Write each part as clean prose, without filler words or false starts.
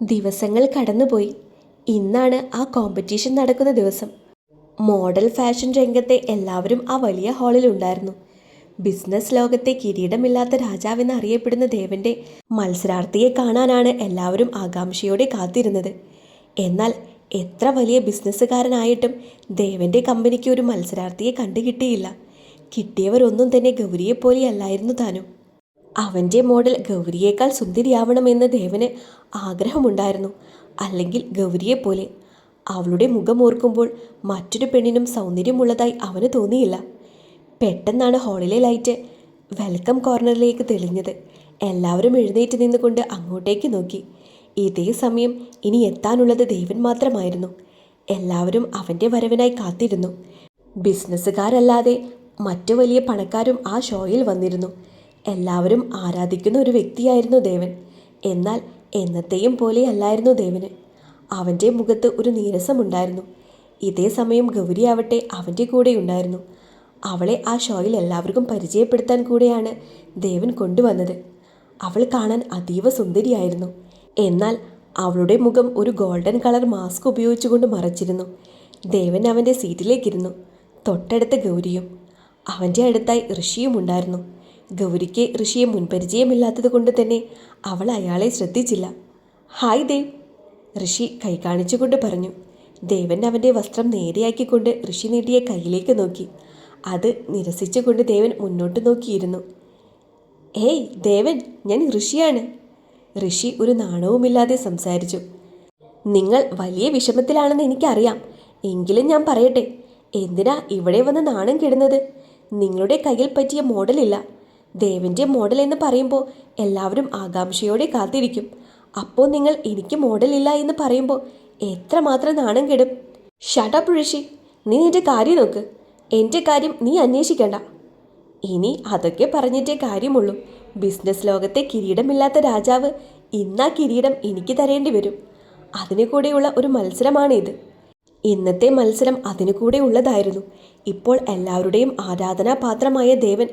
ദിവസങ്ങൾ കടന്നുപോയി. ഇന്നാണ് ആ കോമ്പറ്റീഷൻ നടക്കുന്ന ദിവസം. മോഡൽ ഫാഷൻ രംഗത്തെ എല്ലാവരും ആ വലിയ ഹാളിലുണ്ടായിരുന്നു. ബിസിനസ് ലോകത്തെ കിരീടമില്ലാത്ത രാജാവെന്ന് അറിയപ്പെടുന്ന ദേവന്റെ മത്സരാർത്ഥിയെ കാണാനാണ് എല്ലാവരും ആകാംക്ഷയോടെ കാത്തിരുന്നത്. എന്നാൽ എത്ര വലിയ ബിസിനസ്സുകാരനായിട്ടും ദേവന്റെ കമ്പനിക്ക് ഒരു മത്സരാർത്ഥിയെ കണ്ടുകിട്ടിയില്ല. കിട്ടിയവരൊന്നും തന്നെ ഗൗരിയെപ്പോലെയല്ലായിരുന്നു താനും. അവൻ്റെ മോഡൽ ഗൗരിയേക്കാൾ സുന്ദരിയാവണമെന്ന് ദേവന് ആഗ്രഹമുണ്ടായിരുന്നു. അല്ലെങ്കിൽ ഗൗരിയെപ്പോലെ. അവളുടെ മുഖം ഓർക്കുമ്പോൾ മറ്റൊരു പെണ്ണിനും സൗന്ദര്യമുള്ളതായി അവന് തോന്നിയില്ല. പെട്ടെന്നാണ് ഹാളിലെ ലൈറ്റ് വെൽക്കം കോർണറിലേക്ക് തെളിഞ്ഞത്. എല്ലാവരും എഴുന്നേറ്റ് നിന്നുകൊണ്ട് അങ്ങോട്ടേക്ക് നോക്കി. ഇതേ സമയം ഇനി എത്താനുള്ളത് ദേവൻ മാത്രമായിരുന്നു. എല്ലാവരും അവൻ്റെ വരവിനായി കാത്തിരുന്നു. ബിസിനസ്സുകാരല്ലാതെ മറ്റു വലിയ പണക്കാരും ആ ഷോയിൽ വന്നിരുന്നു. എല്ലാവരും ആരാധിക്കുന്ന ഒരു വ്യക്തിയായിരുന്നു ദേവൻ. എന്നാൽ എന്നത്തെയും പോലെയല്ലായിരുന്നു ദേവന്. അവൻ്റെ മുഖത്ത് ഒരു നീരസമുണ്ടായിരുന്നു. ഇതേ സമയം ഗൗരിയാവട്ടെ അവൻ്റെ കൂടെ ഉണ്ടായിരുന്നു. അവളെ ആ ഷോയിൽ എല്ലാവർക്കും പരിചയപ്പെടുത്താൻ കൂടെയാണ് ദേവൻ കൊണ്ടുവന്നത്. അവൾ കാണാൻ അതീവ സുന്ദരിയായിരുന്നു. എന്നാൽ അവളുടെ മുഖം ഒരു ഗോൾഡൻ കളർ മാസ്ക് ഉപയോഗിച്ചുകൊണ്ട് മറച്ചിരുന്നു. ദേവൻ അവൻ്റെ സീറ്റിലേക്കിരുന്നു. തൊട്ടടുത്ത് ഗൗരിയും. അവൻ്റെ അടുത്തായി ഋഷിയും ഉണ്ടായിരുന്നു. ഗൗരിക്ക് ഋഷിയെ മുൻപരിചയമില്ലാത്തത് കൊണ്ട് തന്നെ അവൾ അയാളെ ശ്രദ്ധിച്ചില്ല. ഹായ് ദേവ്, ഋഷി കൈ കാണിച്ചുകൊണ്ട് പറഞ്ഞു. ദേവൻ അവൻ്റെ വസ്ത്രം നേരെയാക്കിക്കൊണ്ട് ഋഷി നീട്ടിയ കയ്യിലേക്ക് നോക്കി. അത് നിരസിച്ചുകൊണ്ട് ദേവൻ മുന്നോട്ട് നോക്കിയിരുന്നു. ഏയ് ദേവൻ, ഞാൻ ഋഷിയാണ്. ഋഷി ഒരു നാണവുമില്ലാതെ സംസാരിച്ചു. നിങ്ങൾ വലിയ വിഷമത്തിലാണെന്ന് എനിക്കറിയാം. എങ്കിലും ഞാൻ പറയട്ടെ, എന്തിനാ ഇവിടെ വന്ന് നാണം കെടുന്നത്? നിങ്ങളുടെ കയ്യിൽ പറ്റിയ മോഡലില്ല. ദേവൻ്റെ മോഡൽ എന്ന് പറയുമ്പോൾ എല്ലാവരും ആകാംക്ഷയോടെ കാത്തിരിക്കും. അപ്പോൾ നിങ്ങൾ എനിക്ക് മോഡലില്ല എന്ന് പറയുമ്പോൾ എത്രമാത്രം നാണം കെടും. ഷട്ടപ്പ് ഋഷി, നീ നിന്റെ കാര്യം നോക്ക്. എൻ്റെ കാര്യം നീ അന്വേഷിക്കണ്ട. ഇനി അതൊക്കെ പറഞ്ഞിട്ടേ കാര്യമുള്ളൂ. ബിസിനസ് ലോകത്തെ കിരീടമില്ലാത്ത രാജാവ് ഇന്നാ കിരീടം എനിക്ക് തരേണ്ടി വരും. അതിനു കൂടെയുള്ള ഒരു മത്സരമാണിത്. ഇന്നത്തെ മത്സരം അതിനു കൂടെ ഉള്ളതായിരുന്നു. ഇപ്പോൾ എല്ലാവരുടെയും ആരാധനാപാത്രമായ ദേവൻ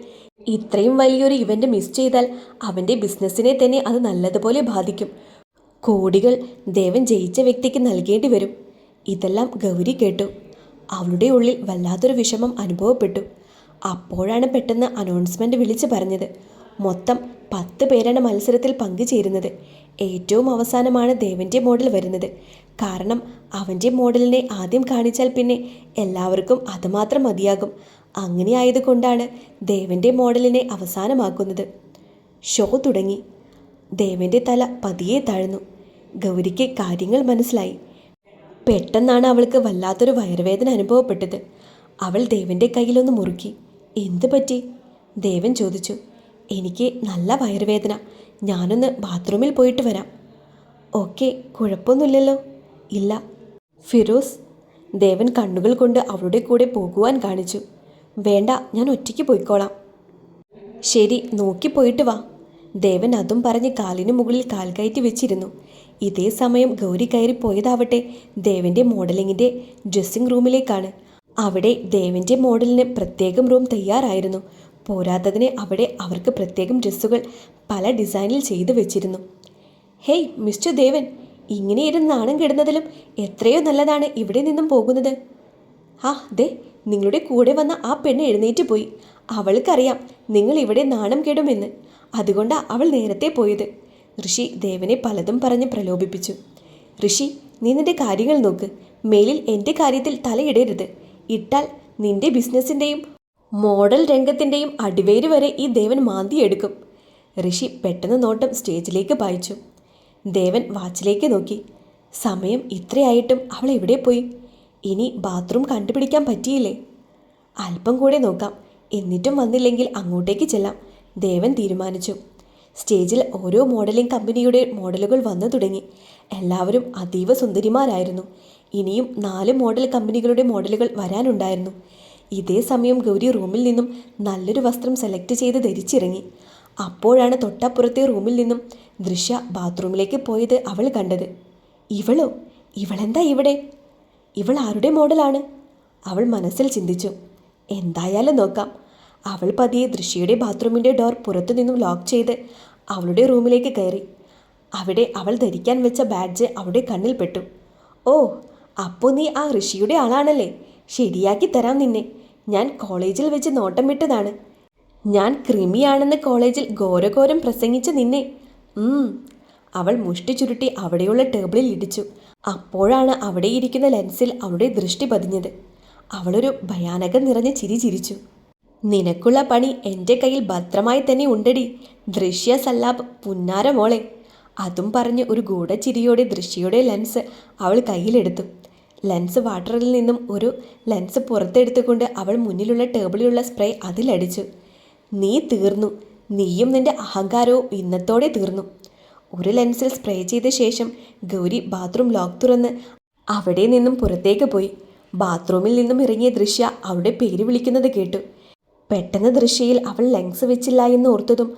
ഇത്രയും വലിയൊരു ഇവൻ്റ് മിസ് ചെയ്താൽ അവൻ്റെ ബിസിനസ്സിനെ തന്നെ അത് നല്ലതുപോലെ ബാധിക്കും. കോടികൾ ദേവൻ ജയിച്ച വ്യക്തിക്ക് നൽകേണ്ടി വരും. ഇതെല്ലാം ഗൗരി കേട്ടു. അവളുടെ ഉള്ളിൽ വല്ലാത്തൊരു വിഷമം അനുഭവപ്പെട്ടു. അപ്പോഴാണ് പെട്ടെന്ന് അനൗൺസ്മെൻ്റ് വിളിച്ചു പറഞ്ഞത്. മൊത്തം 10 പേരാണ് മത്സരത്തിൽ പങ്കുചേരുന്നത്. ഏറ്റവും അവസാനമാണ് ദേവൻ്റെ മോഡൽ വരുന്നത്. കാരണം അവൻ്റെ മോഡലിനെ ആദ്യം കാണിച്ചാൽ പിന്നെ എല്ലാവർക്കും അതുമാത്രം മതിയാകും. അങ്ങനെ ആയതുകൊണ്ടാണ് ദേവൻ്റെ മോഡലിനെ അവസാനമാക്കുന്നത്. ഷോ തുടങ്ങി. ദേവൻ്റെ തല പതിയെ താഴ്ന്നു. ഗൗരിക്ക് കാര്യങ്ങൾ മനസ്സിലായി. പെട്ടെന്നാണ് അവൾക്ക് വല്ലാത്തൊരു വയറുവേദന അനുഭവപ്പെട്ടത്. അവൾ ദേവൻ്റെ കയ്യിലൊന്ന് മുറുക്കി. എന്തു പറ്റി? ദേവൻ ചോദിച്ചു. എനിക്ക് നല്ല വയറുവേദന. ഞാനൊന്ന് ബാത്റൂമിൽ പോയിട്ട് വരാം. ഓക്കെ, കുഴപ്പമൊന്നുമില്ലല്ലോ. ഇല്ല. ഫിറോസ്, ദേവൻ കണ്ണുകൾ കൊണ്ട് അവളുടെ കൂടെ പോകുവാൻ കാണിച്ചു. വേണ്ട, ഞാൻ ഒറ്റയ്ക്ക് പോയിക്കോളാം. ശരി, നോക്കി പോയിട്ട് വാ. ദേവൻ അതും പറഞ്ഞ് കാലിന് മുകളിൽ കാൽ കയറ്റി വെച്ചിരുന്നു. ഇതേ സമയം ഗൗരി കയറി പോയതാവട്ടെ ദേവൻ്റെ മോഡലിങ്ങിൻ്റെ ഡ്രസ്സിംഗ് റൂമിലേക്കാണ്. അവിടെ ദേവൻ്റെ മോഡലിന് പ്രത്യേകം റൂം തയ്യാറായിരുന്നു. പോരാത്തതിന് അവിടെ അവർക്ക് പ്രത്യേകം ഡ്രസ്സുകൾ പല ഡിസൈനിൽ ചെയ്തു വെച്ചിരുന്നു. ഹേയ് മിസ്റ്റർ ദേവൻ, ഇങ്ങനെ ഇരുന്ന് നാണം കെടുന്നതിലും എത്രയോ നല്ലതാണ് ഇവിടെ നിന്നും പോകുന്നത്. ആ ദേ, നിങ്ങളുടെ കൂടെ വന്ന ആ പെണ്ണ് എഴുന്നേറ്റ് പോയി. അവൾക്കറിയാം നിങ്ങൾ ഇവിടെ നാണം കെടുമെന്ന്. അതുകൊണ്ടാണ് അവൾ നേരത്തെ പോയത്. ഋഷി ദേവനെ പലതും പറഞ്ഞ് പ്രലോഭിപ്പിച്ചു. ഋഷി, നീ നിന്റെ കാര്യങ്ങൾ നോക്ക്. മേലിൽ എൻ്റെ കാര്യത്തിൽ തലയിടരുത്. ഇട്ടാൽ നിന്റെ ബിസിനസ്സിൻ്റെയും മോഡൽ രംഗത്തിൻ്റെയും അടിവേര് വരെ ഈ ദേവൻ മാന്തിയെടുക്കും. ഋഷി പെട്ടെന്ന് നോട്ടം സ്റ്റേജിലേക്ക് പായിച്ചു. ദേവൻ വാച്ചിലേക്ക് നോക്കി. സമയം ഇത്രയായിട്ടും അവൾ എവിടെ പോയി? ഇനി ബാത്റൂം കണ്ടുപിടിക്കാൻ പറ്റിയില്ലേ? അല്പം കൂടെ നോക്കാം. എന്നിട്ടും വന്നില്ലെങ്കിൽ അങ്ങോട്ടേക്ക് ചെല്ലാം. ദേവൻ തീരുമാനിച്ചു. സ്റ്റേജിൽ ഓരോ മോഡലിംഗ് കമ്പനിയുടെ മോഡലുകൾ വന്നു തുടങ്ങി. എല്ലാവരും അതീവ സുന്ദരിമാരായിരുന്നു. ഇനിയും 4 മോഡൽ കമ്പനികളുടെ മോഡലുകൾ വരാനുണ്ടായിരുന്നു. ഇതേ സമയം ഗൗരി റൂമിൽ നിന്നും നല്ലൊരു വസ്ത്രം സെലക്ട് ചെയ്ത് ധരിച്ചിറങ്ങി. അപ്പോഴാണ് തൊട്ടപ്പുറത്തെ റൂമിൽ നിന്നും ദൃശ്യ ബാത്റൂമിലേക്ക് പോയത് അവൾ കണ്ടത്. ഇവളോ? ഇവളെന്താ ഇവിടെ? ഇവൾ ആരുടെ മോഡലാണ്? അവൾ മനസ്സിൽ ചിന്തിച്ചു. എന്തായാലും നോക്കാം. അവൾ പതിയെ ദൃശ്യയുടെ ബാത്റൂമിൻ്റെ ഡോർ പുറത്തു നിന്നും ലോക്ക് ചെയ്ത് അവളുടെ റൂമിലേക്ക് കയറി. അവിടെ അവൾ ധരിക്കാൻ വെച്ച ബാഡ്ജ് അവളുടെ കണ്ണിൽ പെട്ടു. ഓ, അപ്പോൾ നീ ആ ഋഷിയുടെ ആളാണല്ലേ? ശരിയാക്കി തരാം നിന്നെ. ഞാൻ കോളേജിൽ വെച്ച് നോട്ടം വിട്ടതാണ്. ഞാൻ കൃമിയാണെന്ന് കോളേജിൽ ഘോരഘോരം പ്രസംഗിച്ച നിന്നെ. അവൾ മുഷ്ടി ചുരുട്ടി അവിടെയുള്ള ടേബിളിൽ ഇടിച്ചു. അപ്പോഴാണ് അവിടെ ഇരിക്കുന്ന ലെൻസിൽ അവളുടെ ദൃഷ്ടി പതിഞ്ഞത്. അവളൊരു ഭയാനകം നിറഞ്ഞ ചിരി ചിരിച്ചു. നിനക്കുള്ള പണി എൻ്റെ കയ്യിൽ ഭദ്രമായി തന്നെ ഉണ്ടടി ദൃശ്യ സല്ലാപ് പുന്നാര മോളെ. അതും പറഞ്ഞ് ഒരു ഗൂഢച്ചിരിയോടെ ദൃശ്യയുടെ ലെൻസ് അവൾ കയ്യിലെടുത്തു. ലെൻസ് വാട്ടറിൽ നിന്നും ഒരു ലെൻസ് പുറത്തെടുത്തുകൊണ്ട് അവൾ മുന്നിലുള്ള ടേബിളിലുള്ള സ്പ്രേ അതിലടിച്ചു. നീ തീർന്നു. നീയും നിന്റെ അഹങ്കാരവും ഇന്നത്തോടെ തീർന്നു. ഒരു ലെൻസിൽ സ്പ്രേ ചെയ്ത ശേഷം ഗൗരി ബാത്റൂം ലോക്ക് തുറന്ന് അവിടെ നിന്നും പുറത്തേക്ക് പോയി. ബാത്റൂമിൽ നിന്നും ഇറങ്ങിയ ദൃശ്യ അവളുടെ പേര് വിളിക്കുന്നത് കേട്ടു. പെട്ടെന്ന് ദൃശ്യയിൽ അവൾ ലെൻസ് വെച്ചില്ല എന്ന് ഓർത്തതും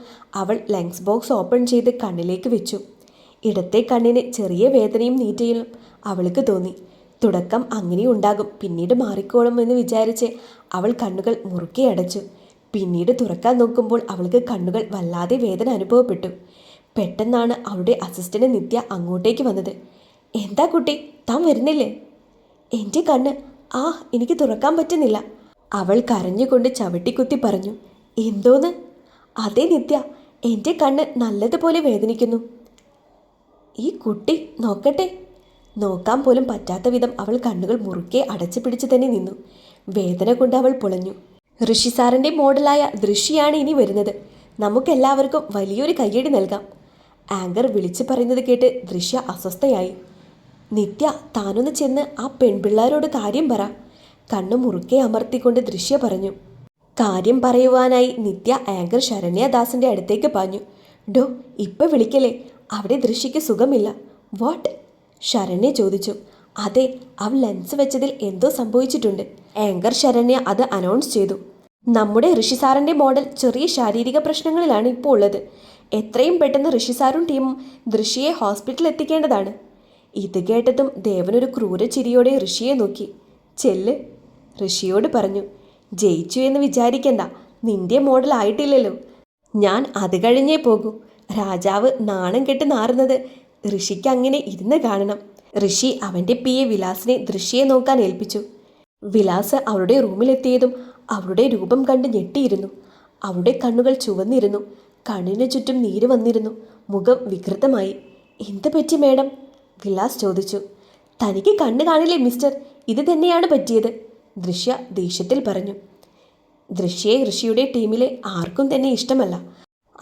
അവൾ ലെൻസ് ബോക്സ് ഓപ്പൺ ചെയ്ത് കണ്ണിലേക്ക് വെച്ചു. ഇടത്തെ കണ്ണിന് ചെറിയ വേദനയും നീറ്റലും അവൾക്ക് തോന്നി. തുടക്കം അങ്ങനെ ഉണ്ടാകും, പിന്നീട് മാറിക്കോളും എന്ന് വിചാരിച്ച് അവൾ കണ്ണുകൾ മുറുക്കെ അടച്ചു. പിന്നീട് തുറക്കാൻ നോക്കുമ്പോൾ അവൾക്ക് കണ്ണുകൾ വല്ലാതെ വേദന അനുഭവപ്പെട്ടു. പെട്ടെന്നാണ് അവളുടെ അസിസ്റ്റന്റ് നിത്യ അങ്ങോട്ടേക്ക് വന്നത്. എന്താ കുട്ടി, താൻ വരുന്നില്ലേ? എൻ്റെ കണ്ണ് എനിക്ക് തുറക്കാൻ പറ്റുന്നില്ല, അവൾ കരഞ്ഞുകൊണ്ട് ചവിട്ടിക്കുത്തി പറഞ്ഞു. എന്തോന്ന്? അതേ നിത്യ, എൻ്റെ കണ്ണ് നല്ലതുപോലെ വേദനിക്കുന്നു. ഈ കുട്ടി നോക്കട്ടെ. നോക്കാൻ പോലും പറ്റാത്ത വിധം അവൾ കണ്ണുകൾ മുറുക്കെ അടച്ചു പിടിച്ച് തന്നെ നിന്നു. വേദന കൊണ്ട് അവൾ പൊളഞ്ഞു. ഋഷി സാറിൻ്റെ മോഡലായ ദൃശ്യയാണ് ഇനി വരുന്നത്. നമുക്കെല്ലാവർക്കും വലിയൊരു കയ്യടി നൽകാം. ആങ്കർ വിളിച്ചു പറയുന്നത് കേട്ട് ദൃശ്യ അസ്വസ്ഥയായി. നിത്യ, താനൊന്ന് ചെന്ന് ആ പെൺപിള്ളാരോട് കാര്യം പറ, കണ്ണു മുറുക്കെ അമർത്തിക്കൊണ്ട് ദൃശ്യ പറഞ്ഞു. കാര്യം പറയുവാനായി നിത്യ ആങ്കർ ശരണ്യദാസിൻ്റെ അടുത്തേക്ക് പാഞ്ഞു. ഡോ, ഇപ്പം വിളിക്കലേ, അവിടെ ദൃശ്യയ്ക്ക് സുഖമില്ല. വാട്ട്? ശരണ്യ ചോദിച്ചു. അതെ, അവൾ ലെൻസ് വെച്ചതിൽ എന്തോ സംഭവിച്ചിട്ടുണ്ട്. ആങ്കർ ശരണ്യ അത് അനൗൺസ് ചെയ്തു. നമ്മുടെ ഋഷി സാറിൻ്റെ മോഡൽ ചെറിയ ശാരീരിക പ്രശ്നങ്ങളിലാണ് ഇപ്പോൾ ഉള്ളത്. എത്രയും പെട്ടെന്ന് ഋഷി സാറും ടീമും ദൃശ്യയെ ഹോസ്പിറ്റലിൽ എത്തിക്കേണ്ടതാണ്. ഇത് കേട്ടതും ദേവനൊരു ക്രൂര ചിരിയോടെ ഋഷിയെ നോക്കി. ചെല്ല്, ഋഷിയോട് പറഞ്ഞു. ജയിച്ചു എന്ന് വിചാരിക്കണ്ട, നിന്റെ മോഡൽ ആയിട്ടില്ലല്ലോ. ഞാൻ അത് കഴിഞ്ഞേ പോകൂ. രാജാവ് നാണം കെട്ട് നാറുന്നത് ഋഷിക്ക് അങ്ങനെ ഇരുന്ന് കാണണം. ഋഷി അവൻ്റെ പിയെ വിലാസിനെ ദൃശ്യയെ നോക്കാൻ ഏൽപ്പിച്ചു. വിലാസ് അവളുടെ റൂമിലെത്തിയതും അവളുടെ രൂപം കണ്ട് ഞെട്ടിയിരുന്നു. അവളുടെ കണ്ണുകൾ ചുവന്നിരുന്നു. കണ്ണിനു ചുറ്റും നീര് വന്നിരുന്നു. മുഖം വികൃതമായി. എന്ത് പറ്റി മേഡം? വിലാസ് ചോദിച്ചു. തനിക്ക് കണ്ണ് കാണില്ലേ മിസ്റ്റർ, ഇത് തന്നെയാണ് പറ്റിയത്, ദൃശ്യ ദേഷ്യത്തിൽ പറഞ്ഞു. ദൃശ്യയെ ഋഷിയുടെ ടീമിലെ ആർക്കും തന്നെ ഇഷ്ടമല്ല.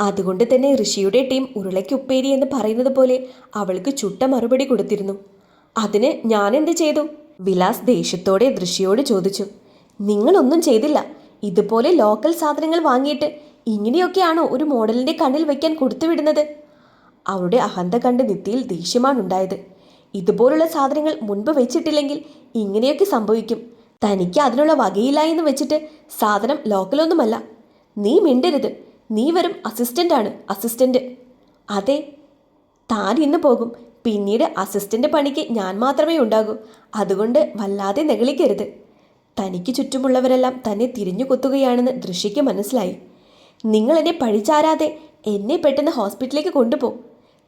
അതുകൊണ്ട് തന്നെ ഋഷിയുടെ ടീം ഉരുളയ്ക്ക് ഉപ്പേരി എന്ന് പറയുന്നത് പോലെ അവൾക്ക് ചുട്ട മറുപടി കൊടുത്തിരുന്നു. അതിന് ഞാൻ എന്ത് ചെയ്തു? വിലാസ് ദേഷ്യത്തോടെ ദൃശ്യയോട് ചോദിച്ചു. നിങ്ങളൊന്നും ചെയ്തില്ല. ഇതുപോലെ ലോക്കൽ സാധനങ്ങൾ വാങ്ങിയിട്ട് ഇങ്ങനെയൊക്കെയാണോ ഒരു മോഡലിൻ്റെ കണ്ണിൽ വയ്ക്കാൻ കൊടുത്തുവിടുന്നത്? അവളുടെ അഹന്ത കണ്ട് നിത്യയിൽ ദേഷ്യമാണുണ്ടായത്. ഇതുപോലുള്ള സാധനങ്ങൾ മുൻപ് വെച്ചിട്ടില്ലെങ്കിൽ ഇങ്ങനെയൊക്കെ സംഭവിക്കും. തനിക്ക് അതിനുള്ള വകയില്ല എന്ന് വെച്ചിട്ട് സാധനം ലോക്കലൊന്നുമല്ല. നീ മിണ്ടരുത്. നീ വെറും അസിസ്റ്റൻ്റാണ്, അസിസ്റ്റൻ്റ്. അതെ, താൻ ഇന്ന് പോകും. പിന്നീട് അസിസ്റ്റൻ്റ് പണിക്ക് ഞാൻ മാത്രമേ ഉണ്ടാകൂ. അതുകൊണ്ട് വല്ലാതെ നെകളിക്കരുത്. തനിക്ക് ചുറ്റുമുള്ളവരെല്ലാം തന്നെ തിരിഞ്ഞു കൊത്തുകയാണെന്ന് ദൃശ്യയ്ക്ക് മനസ്സിലായി. നിങ്ങൾ എന്നെ പഴിചാരാതെ എന്നെ പെട്ടെന്ന് ഹോസ്പിറ്റലിലേക്ക് കൊണ്ടുപോ,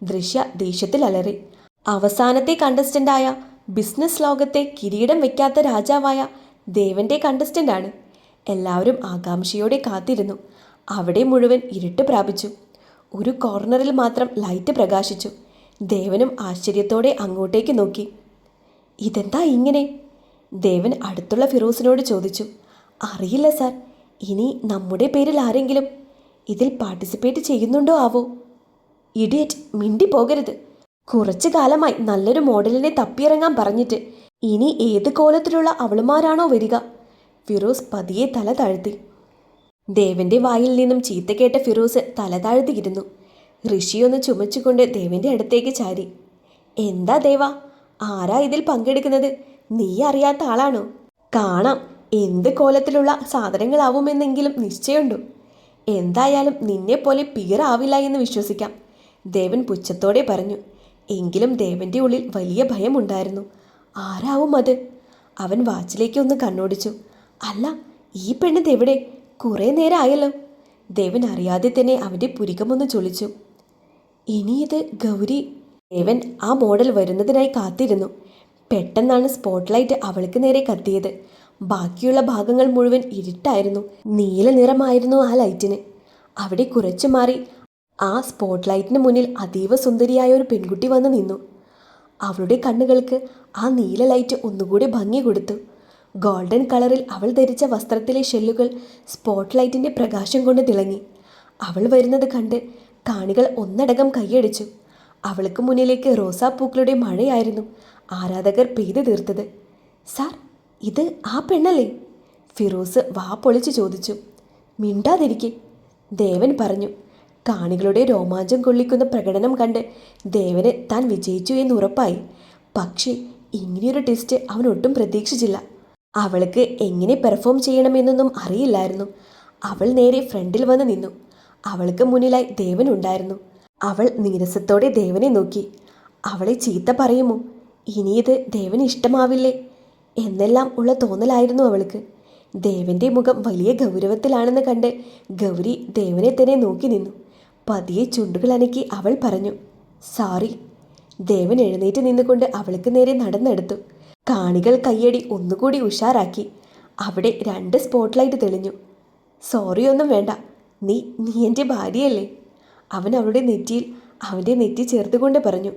ദൃശ്യ ദേഷ്യത്തിൽ അലറി. അവസാനത്തെ കണ്ടസ്റ്റൻ്റായ ബിസിനസ് ലോകത്തെ കിരീടം വയ്ക്കാത്ത രാജാവായ ദേവൻ്റെ കണ്ടസ്റ്റൻ്റാണ്. എല്ലാവരും ആകാംക്ഷയോടെ കാത്തിരുന്നു. അവിടെ മുഴുവൻ ഇരുട്ട് പ്രാപിച്ചു. ഒരു കോർണറിൽ മാത്രം ലൈറ്റ് പ്രകാശിച്ചു. ദേവനും ആശ്ചര്യത്തോടെ അങ്ങോട്ടേക്ക് നോക്കി. ഇതെന്താ ഇങ്ങനെ? ദേവൻ അടുത്തുള്ള ഫിറോസിനോട് ചോദിച്ചു. അറിയില്ല സാർ. ഇനി നമ്മുടെ പേരിൽ ആരെങ്കിലും ഇതിൽ പാർട്ടിസിപ്പേറ്റ് ചെയ്യുന്നുണ്ടോ ആവോ? ഇഡിയറ്റ്, മിണ്ടി പോകരുത്. കുറച്ചു കാലമായി നല്ലൊരു മോഡലിനെ തപ്പിയിറങ്ങാൻ പറഞ്ഞിട്ട് ഇനി ഏത് കോലത്തിലുള്ള അവളുമാരാണോ വരിക? ഫിറോസ് പതിയെ തല താഴ്ത്തി. ദേവൻ്റെ വായിൽ നിന്നും ചീത്ത കേട്ട ഫിറോസ് തല താഴ്ത്തിയിരുന്നു. ഋഷിയൊന്ന് ചുമച്ചുകൊണ്ട് ദേവൻ്റെ അടുത്തേക്ക് ചാരി. എന്താ ദേവ, ആരാ ഇതിൽ പങ്കെടുക്കുന്നത്? നീ അറിയാത്ത ആളാണോ? കാണാം എന്ത് കോലത്തിലുള്ള സാധനങ്ങളാവുമെന്നെങ്കിലും നിശ്ചയമുണ്ടോ? എന്തായാലും നിന്നെപ്പോലെ പീറാവില്ല എന്ന് വിശ്വസിക്കാം, ദേവൻ പുച്ഛത്തോടെ പറഞ്ഞു. എങ്കിലും ദേവൻ്റെ ഉള്ളിൽ വലിയ ഭയമുണ്ടായിരുന്നു. ആരാവും അത്? അവൻ വാച്ചിലേക്ക് ഒന്ന് കണ്ണോടിച്ചു. അല്ല, ഈ പെണ്ണിത് എവിടെ? കുറേ നേരം ആയല്ലോ. ദേവൻ അറിയാതെ തന്നെ അവൻ്റെ പുരികമൊന്ന് ചൊളിച്ചു. ഇനി ഇത് ഗൗരി. ദേവൻ ആ മോഡൽ വരുന്നതിനായി കാത്തിരുന്നു. പെട്ടെന്നാണ് സ്പോട്ട്ലൈറ്റ് അവൾക്ക് നേരെ കത്തിയത്. ബാക്കിയുള്ള ഭാഗങ്ങൾ മുഴുവൻ ഇരുട്ടായിരുന്നു. നീല നിറമായിരുന്നു ആ ലൈറ്റിന്. അവിടെ കുറച്ചു മാറി ആ സ്പോട്ട്ലൈറ്റിന് മുന്നിൽ അതീവ സുന്ദരിയായ ഒരു പെൺകുട്ടി വന്ന് നിന്നു. അവളുടെ കണ്ണുകൾക്ക് ആ നീല ലൈറ്റ് ഒന്നുകൂടി ഭംഗി കൊടുത്തു. ഗോൾഡൻ കളറിൽ അവൾ ധരിച്ച വസ്ത്രത്തിലെ ഷെല്ലുകൾ സ്പോട്ട്ലൈറ്റിൻ്റെ പ്രകാശം കൊണ്ട് തിളങ്ങി. അവൾ വരുന്നത് കണ്ട് കാണികൾ ഒന്നടങ്കം കൈയടിച്ചു. അവൾക്ക് മുന്നിലേക്ക് റോസാപ്പൂക്കളുടെ മഴയായിരുന്നു ആരാധകർ പെയ്തു തീർത്തത്. സാർ, ഇത് ആ പെണ്ണല്ലേ? ഫിറോസ് വാ പൊളിച്ച് ചോദിച്ചു. മിണ്ടാതിരിക്കെ, ദേവൻ പറഞ്ഞു. കാണികളുടെ രോമാഞ്ചം കൊള്ളിക്കുന്ന പ്രകടനം കണ്ട് ദേവന് താൻ വിജയിച്ചു എന്ന് ഉറപ്പായി. പക്ഷേ ഇങ്ങനെയൊരു ടെസ്റ്റ് അവൻ ഒട്ടും പ്രതീക്ഷിച്ചില്ല. അവൾക്ക് എങ്ങനെ പെർഫോം ചെയ്യണമെന്നൊന്നും അറിയില്ലായിരുന്നു. അവൾ നേരെ ഫ്രണ്ടിൽ വന്ന് നിന്നു. അവൾക്ക് മുന്നിലായി ദേവൻ ഉണ്ടായിരുന്നു. അവൾ നീരസത്തോടെ ദേവനെ നോക്കി. അവളെ ചീത്ത പറയുമോ? ഇനിയത് ദേവന് ഇഷ്ടമാവില്ലേ എന്നെല്ലാം ഉള്ള തോന്നലായിരുന്നു അവൾക്ക്. ദേവൻ്റെ മുഖം വലിയ ഗൗരവത്തിലാണെന്ന് കണ്ട് ഗൗരി ദേവനെ തന്നെ നോക്കി നിന്നു. പതിയെ ചുണ്ടുകൾ അനക്കി അവൾ പറഞ്ഞു, സോറി. ദേവൻ എഴുന്നേറ്റ് നിന്നുകൊണ്ട് അവൾക്ക് നേരെ നടന്നെടുത്തു. കാണികൾ കയ്യടി ഒന്നുകൂടി ഉഷാറാക്കി. അവിടെ 2 സ്പോട്ട്ലൈറ്റ് തെളിഞ്ഞു. സോറി ഒന്നും വേണ്ട, നീ എൻ്റെ ഭാര്യയല്ലേ? അവൻ അവളുടെ നെറ്റിയിൽ അവൻ്റെ നെറ്റി ചേർത്തുകൊണ്ട് പറഞ്ഞു.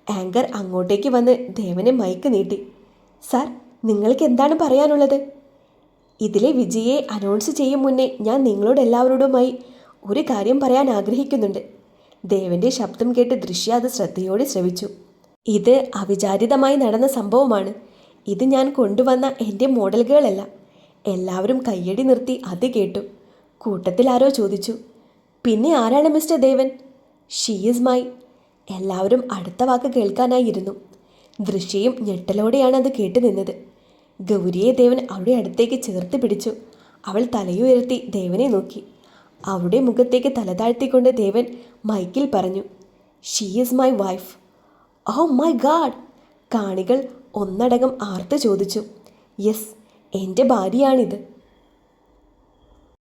ആങ്കർ അങ്ങോട്ടേക്ക് വന്ന് ദേവനെ മൈക്ക് നീട്ടി. സാർ, നിങ്ങൾക്ക് എന്താണ് പറയാനുള്ളത്? ഇതിലെ വിജയെ അനൗൺസ് ചെയ്യും മുന്നേ ഞാൻ നിങ്ങളോടെല്ലാവരോടുമായി ഒരു കാര്യം പറയാൻ ആഗ്രഹിക്കുന്നുണ്ട്. ദേവൻ്റെ ശബ്ദം കേട്ട് ദൃശ്യ അത് ശ്രദ്ധയോടെ ശ്രവിച്ചു. ഇത് അവിചാരിതമായി നടന്ന സംഭവമാണ്. ഇത് ഞാൻ കൊണ്ടുവന്ന എൻ്റെ മോഡൽ ഗേളല്ല. എല്ലാവരും കയ്യടി നിർത്തി അത് കേട്ടു. കൂട്ടത്തിൽ ആരോ ചോദിച്ചു, പിന്നെ ആരാണ് mister Devan? She is my. എല്ലാവരും അടുത്ത വാക്ക് കേൾക്കാനായിരുന്നു. ദൃശ്യയും ഞെട്ടലോടെയാണ് അത് കേട്ടു നിന്നത്. ഗൗരിയെ ദേവൻ അവളുടെ അടുത്തേക്ക് ചേർത്ത് പിടിച്ചു. അവൾ തലയുയർത്തി ദേവനെ നോക്കി. അവളുടെ മുഖത്തേക്ക് തല താഴ്ത്തിക്കൊണ്ട് ദേവൻ മൈക്കിൽ പറഞ്ഞു, she is my wife. Oh my god! കാണികൾ ഒന്നടങ്കം ആർത്ത് ചോദിച്ചു. യെസ്, എൻ്റെ ഭാര്യയാണിത്.